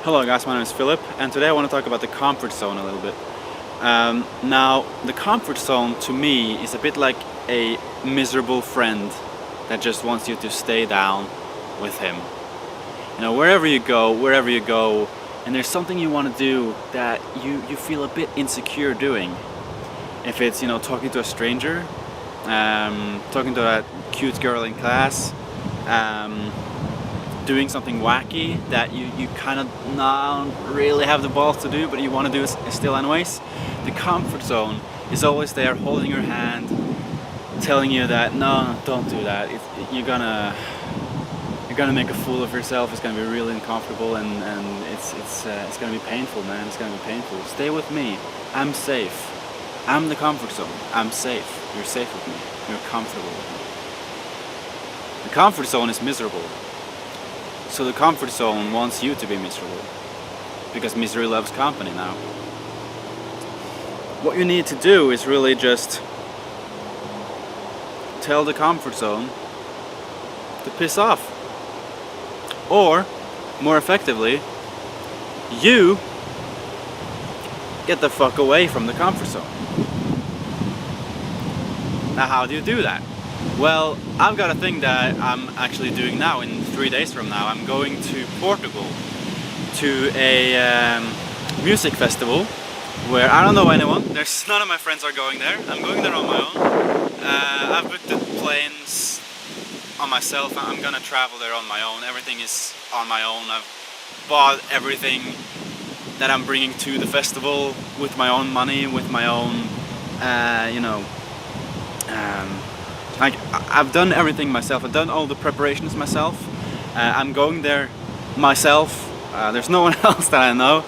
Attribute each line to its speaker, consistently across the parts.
Speaker 1: Hello guys, my name is Philip, and today I want to talk about the comfort zone a little bit. Now, the comfort zone to me is a bit like a miserable friend that just wants you to stay down with him. You know, wherever you go, and there's something you want to do that you feel a bit insecure doing. If it's, you know, talking to a stranger, talking to that cute girl in class, doing something wacky that you kind of not really have the balls to do, but you want to do it still anyways. The comfort zone is always there, holding your hand, telling you that no, don't do that. You're gonna make a fool of yourself. It's gonna be really uncomfortable, and it's gonna be painful, man. It's gonna be painful. Stay with me. I'm safe. I'm the comfort zone. I'm safe. You're safe with me. You're comfortable with me. The comfort zone is miserable. So the comfort zone wants you to be miserable, because misery loves company now. What you need to do is really just tell the comfort zone to piss off. Or, more effectively, you get the fuck away from the comfort zone. Now, how do you do that? Well, I've got a thing that I'm actually doing now. In 3 days from now, I'm going to Portugal to a music festival where I don't know anyone. There's none of my friends are going there. I'm going there on my own. I've booked the planes on myself. I'm gonna travel there on my own. Everything is on my own. I've bought everything that I'm bringing to the festival with my own money, with my own, like, I've done everything myself. I've done all the preparations myself. I'm going there myself. There's no one else that I know,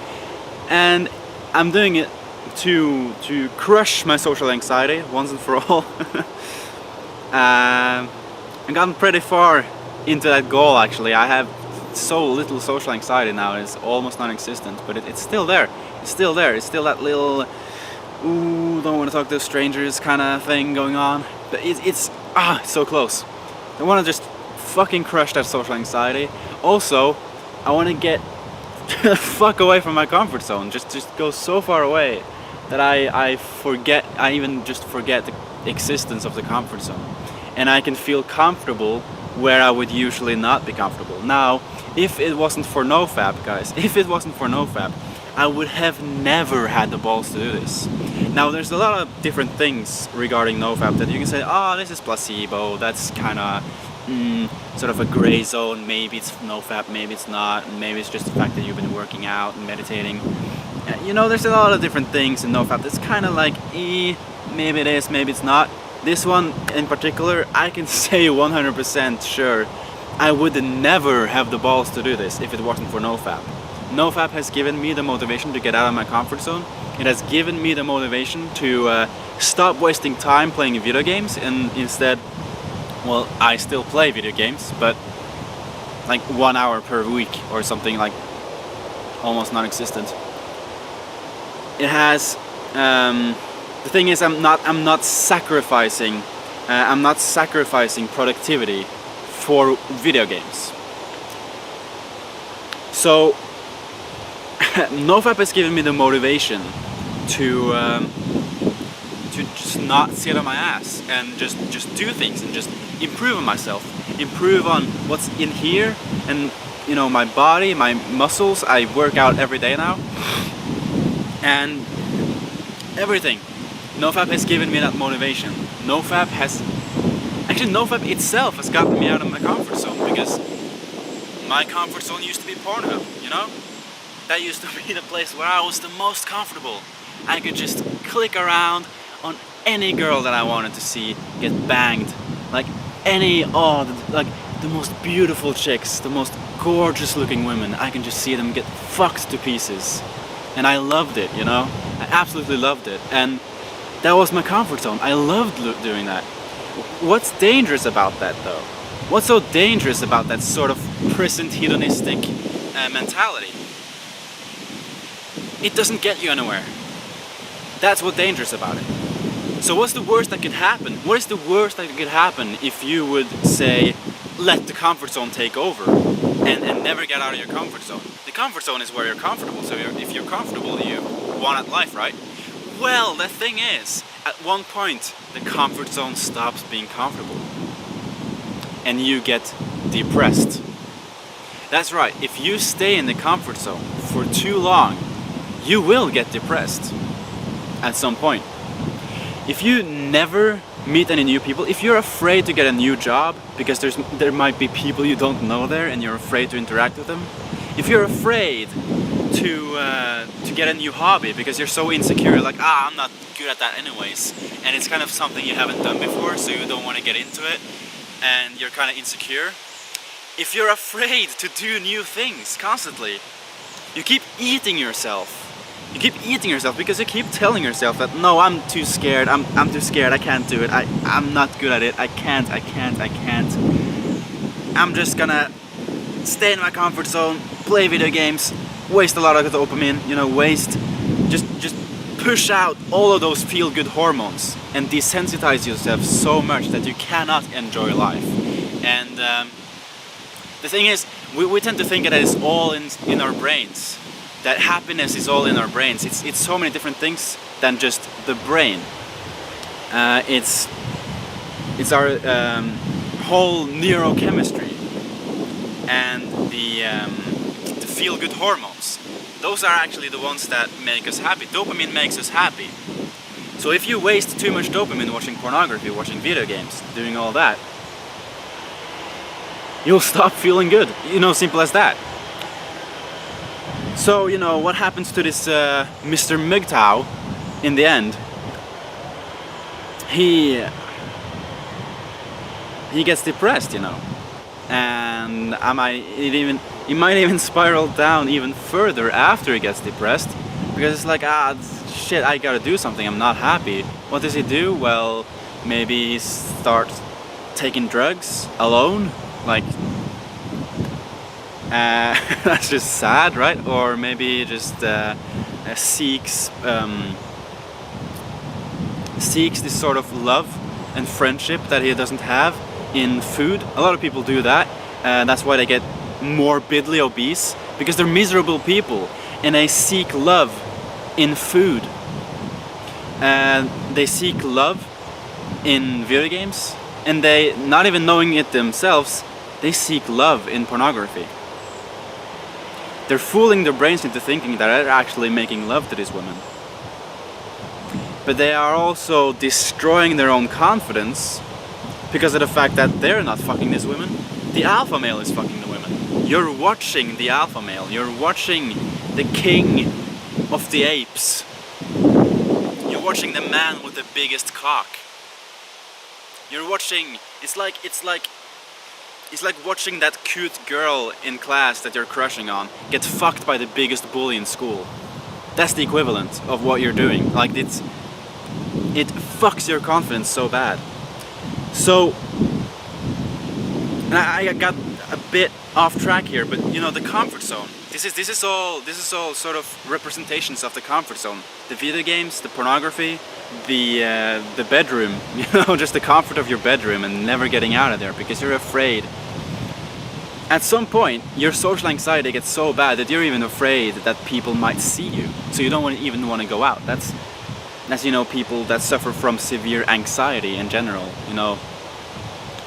Speaker 1: and I'm doing it to crush my social anxiety once and for all. I've gotten pretty far into that goal, actually. I have so little social anxiety now. It's almost non-existent, but it's still there. It's still there. It's still that little ooh, don't want to talk to strangers kind of thing going on. But it's so close. I want to just fucking crush that social anxiety. Also, I want to get the fuck away from my comfort zone. Just go so far away that I even just forget the existence of the comfort zone. And I can feel comfortable where I would usually not be comfortable. Now, if it wasn't for NoFap, guys, if it wasn't for NoFap, I would have never had the balls to do this. Now, there's a lot of different things regarding NoFap that you can say, oh, this is placebo, that's kind of sort of a gray zone, maybe it's NoFap, maybe it's not, maybe it's just the fact that you've been working out and meditating. You know, there's a lot of different things in NoFap that's kind of like, maybe it is, maybe it's not. This one in particular, I can say 100% sure I would never have the balls to do this if it wasn't for NoFap. NoFap has given me the motivation to get out of my comfort zone. It has given me the motivation to stop wasting time playing video games, and instead, well, I still play video games, but like 1 hour per week or something, like almost non-existent. It has, the thing is, I'm not sacrificing productivity for video games. So NoFap has given me the motivation to just not sit on my ass and just do things and just improve on myself, improve on what's in here, and you know, my body, my muscles. I work out every day now, and everything. NoFap has given me that motivation. NoFap itself has gotten me out of my comfort zone, because my comfort zone used to be Pornhub, you know? That used to be the place where I was the most comfortable. I could just click around on any girl that I wanted to see get banged. Like the most beautiful chicks, the most gorgeous looking women, I can just see them get fucked to pieces. And I loved it, you know? I absolutely loved it. And that was my comfort zone. I loved doing that. What's dangerous about that, though? What's so dangerous about that sort of present hedonistic mentality? It doesn't get you anywhere. That's what's dangerous about it. So what's the worst that could happen? What is the worst that could happen if you would say, let the comfort zone take over and never get out of your comfort zone? The comfort zone is where you're comfortable. So if you're comfortable, you want at life, right? Well, the thing is, at one point, the comfort zone stops being comfortable. And you get depressed. That's right, if you stay in the comfort zone for too long, you will get depressed at some point. If you never meet any new people, if you're afraid to get a new job because there might be people you don't know there and you're afraid to interact with them, if you're afraid to get a new hobby because you're so insecure, like, I'm not good at that anyways, and it's kind of something you haven't done before, so you don't want to get into it, and you're kind of insecure. If you're afraid to do new things constantly, you keep eating yourself. You keep eating yourself because you keep telling yourself that, no, I'm too scared, I'm too scared, I can't do it, I'm not good at it, I can't. I'm just gonna stay in my comfort zone, play video games, waste a lot of dopamine, just push out all of those feel-good hormones and desensitize yourself so much that you cannot enjoy life. And the thing is, we tend to think that it's all in our brains. That happiness is all in our brains. It's so many different things than just the brain. It's our whole neurochemistry and the feel-good hormones. Those are actually the ones that make us happy. Dopamine makes us happy. So if you waste too much dopamine watching pornography, watching video games, doing all that, you'll stop feeling good. Simple as that. So, what happens to this Mr. MGTOW in the end? He gets depressed, and he might even spiral down even further after he gets depressed, because it's like, shit, I gotta do something, I'm not happy. What does he do? Well, maybe he starts taking drugs alone, like, that's just sad, right? Or maybe he just seeks this sort of love and friendship that he doesn't have in food. A lot of people do that. That's why they get morbidly obese, because they're miserable people and they seek love in food. They seek love in video games, and they, not even knowing it themselves, they seek love in pornography. They're fooling their brains into thinking that they're actually making love to these women. But they are also destroying their own confidence because of the fact that they're not fucking these women. The alpha male is fucking the women. You're watching the alpha male. You're watching the king of the apes. You're watching the man with the biggest cock. You're watching, it's like watching that cute girl in class that you're crushing on get fucked by the biggest bully in school. That's the equivalent of what you're doing. Like, it fucks your confidence so bad. So, and I got a bit off track here, but the comfort zone. This is all sort of representations of the comfort zone. The video games, the pornography, the bedroom. Just the comfort of your bedroom and never getting out of there because you're afraid. At some point, your social anxiety gets so bad that you're even afraid that people might see you. So you don't even want to go out. That's people that suffer from severe anxiety in general.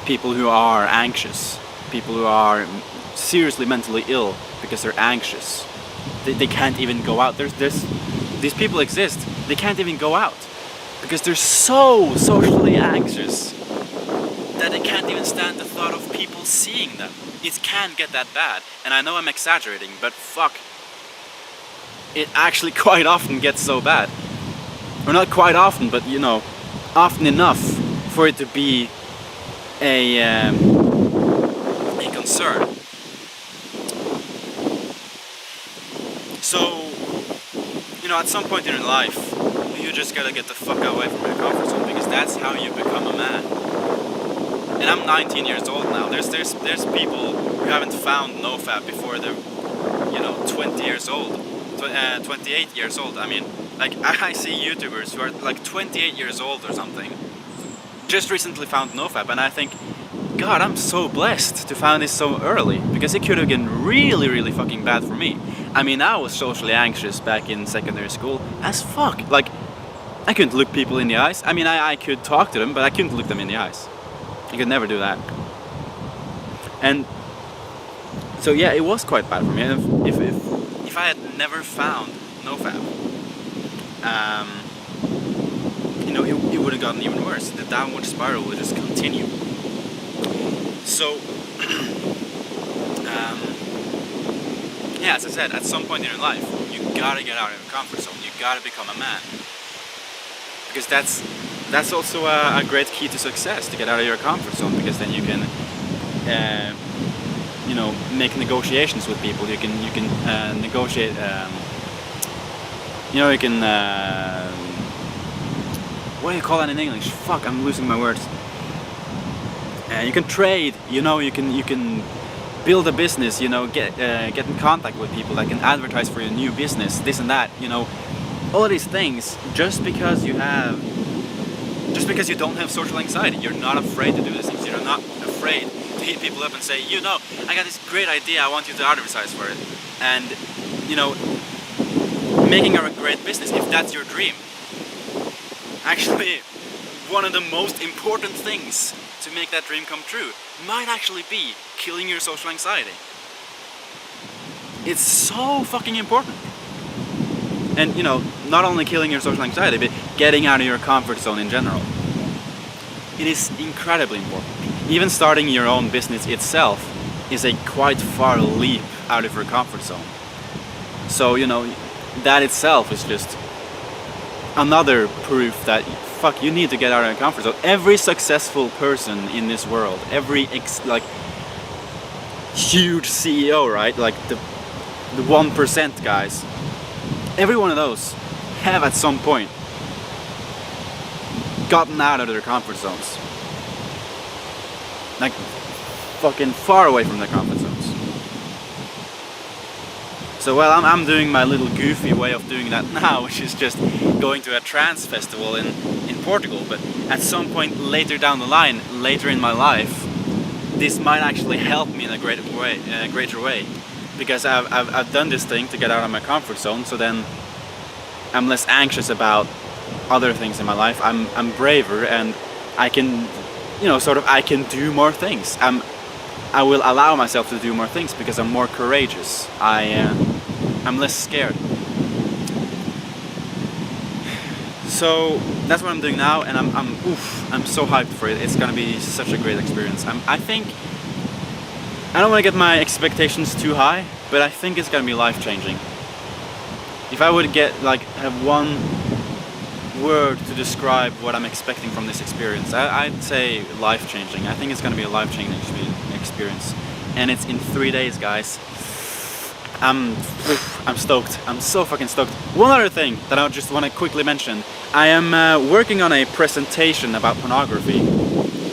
Speaker 1: People who are anxious, people who are seriously mentally ill because they're anxious. They can't even go out. These people exist. They can't even go out because they're so socially anxious that they can't even stand the thought of people seeing them. It can get that bad. And I know I'm exaggerating, but fuck. It actually quite often gets so bad. Or not quite often, but often enough for it to be a concern. So, at some point in your life, you just gotta get the fuck away from your comfort zone, because that's how you become a man. And I'm 19 years old now. There's people who haven't found NoFap before they're 20 years old, 28 years old. I mean, like, I see YouTubers who are like 28 years old or something, just recently found NoFap, and I think, God, I'm so blessed to find this so early, because it could have been really, really fucking bad for me. I mean, I was socially anxious back in secondary school as fuck. Like, I couldn't look people in the eyes. I mean, I could talk to them, but I couldn't look them in the eyes. I could never do that. And so yeah, it was quite bad for me. And if I had never found NoFap, you know, it would have gotten even worse. The downward spiral would just continue. So, yeah, as I said, at some point in your life, you gotta get out of your comfort zone. You gotta become a man, because that's also a great key to success, to get out of your comfort zone. Because then you can, you know, make negotiations with people. You can negotiate. You know, you can. What do you call that in English? Fuck, I'm losing my words. You can trade. You know, you can build a business. You know, get in contact with people that can advertise for your new business. This and that. You know, all of these things. Just because you don't have social anxiety, you're not afraid to do these things. You're not afraid to hit people up and say, you know, I got this great idea. I want you to advertise for it. And you know, making a great business, if that's your dream. Actually, one of the most important things to make that dream come true might actually be killing your social anxiety. It's so fucking important. And you know, not only killing your social anxiety, but getting out of your comfort zone in general. It is incredibly important. Even starting your own business itself is a quite far leap out of your comfort zone. So, you know, that itself is just another proof that fuck, you need to get out of your comfort zone. Every successful person in this world, every like huge CEO, right? Like the 1% guys, every one of those have at some point gotten out of their comfort zones. Like fucking far away from their comfort zones. So well, I'm doing my little goofy way of doing that now, which is just going to a trance festival in Portugal. But at some point later down the line, later in my life, this might actually help me in a greater way, because I've done this thing to get out of my comfort zone. So then I'm less anxious about other things in my life. I'm braver, and I can, you know, I can do more things. I will allow myself to do more things because I'm more courageous. I'm less scared. So that's what I'm doing now, and I'm so hyped for it. It's gonna be such a great experience. I think I don't want to get my expectations too high, but I think it's gonna be life-changing. If I would have one word to describe what I'm expecting from this experience, I'd say life-changing. I think it's gonna be a life-changing experience, and it's in 3 days, guys. I'm stoked. I'm so fucking stoked. One other thing that I just want to quickly mention: I am working on a presentation about pornography.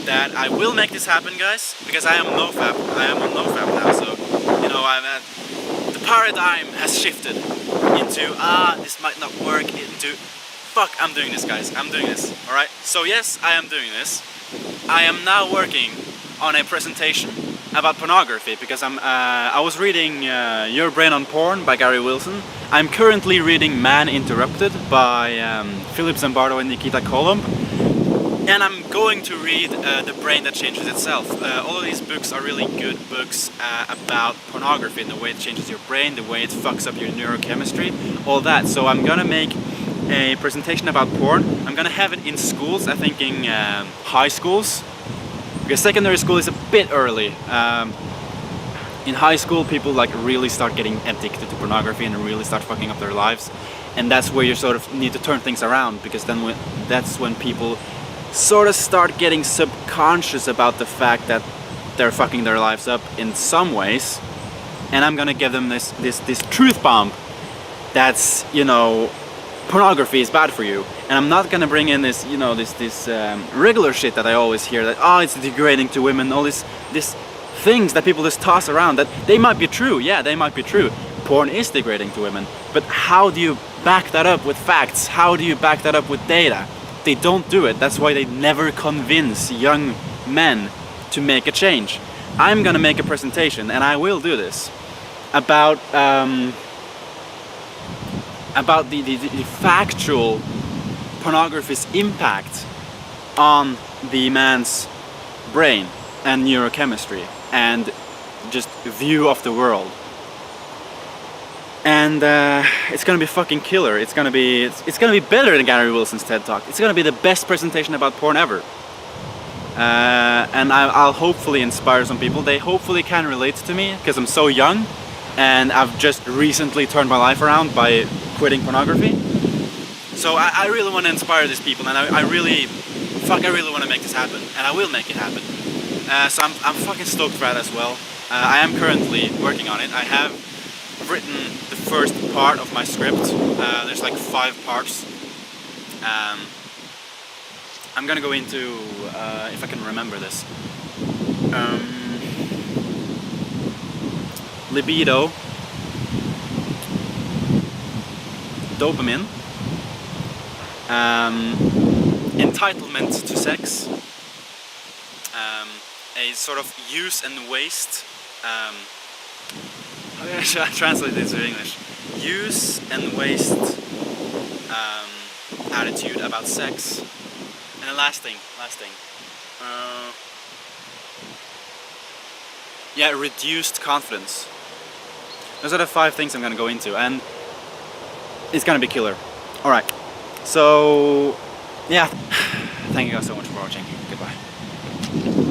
Speaker 1: That I will make this happen, guys, because I am NoFap. I am on NoFap now, so you know, the paradigm has shifted into this might not work, into fuck, I'm doing this, guys. I'm doing this. All right. So yes, I am doing this. I am now working on a presentation about pornography, because I was reading Your Brain on Porn by Gary Wilson. I'm currently reading Man Interrupted by Philip Zimbardo and Nikita Kolomb, and I'm going to read The Brain That Changes Itself. All of these books are really good books about pornography and the way it changes your brain, the way it fucks up your neurochemistry, all that. So I'm gonna make a presentation about porn. I'm gonna have it in schools, I think in high schools, because secondary school is a bit early. In high school, people really start getting addicted to pornography and really start fucking up their lives, and that's where you need to turn things around, because then that's when people start getting subconscious about the fact that they're fucking their lives up in some ways. And I'm gonna give them this truth bomb that's, you know, pornography is bad for you. And I'm not gonna bring in this, you know, this regular shit that I always hear, that it's degrading to women, all this things that people just toss around, that they might be true. Yeah, they might be true. Porn is degrading to women, but how do you back that up with facts? How do you back that up with data? They don't do it. That's why they never convince young men to make a change. I'm gonna make a presentation, and I will do this, about about the factual pornography's impact on the man's brain and neurochemistry and just view of the world. And it's gonna be fucking killer. It's gonna be better than Gary Wilson's TED Talk. It's gonna be the best presentation about porn ever. And I'll hopefully inspire some people. They hopefully can relate to me because I'm so young and I've just recently turned my life around by quitting pornography. So I really want to inspire these people, and I really want to make this happen, and I will make it happen. So I'm fucking stoked for that as well. I am currently working on it. I have written the first part of my script. There's like 5 parts. I'm gonna go into, if I can remember this, libido, dopamine, entitlement to sex, a sort of use and waste, how should I translate this to English? Use and waste attitude about sex. And the last thing, yeah, reduced confidence. Those are the 5 things I'm gonna go into, and it's gonna be killer. Alright, so yeah, thank you guys so much for watching. Goodbye.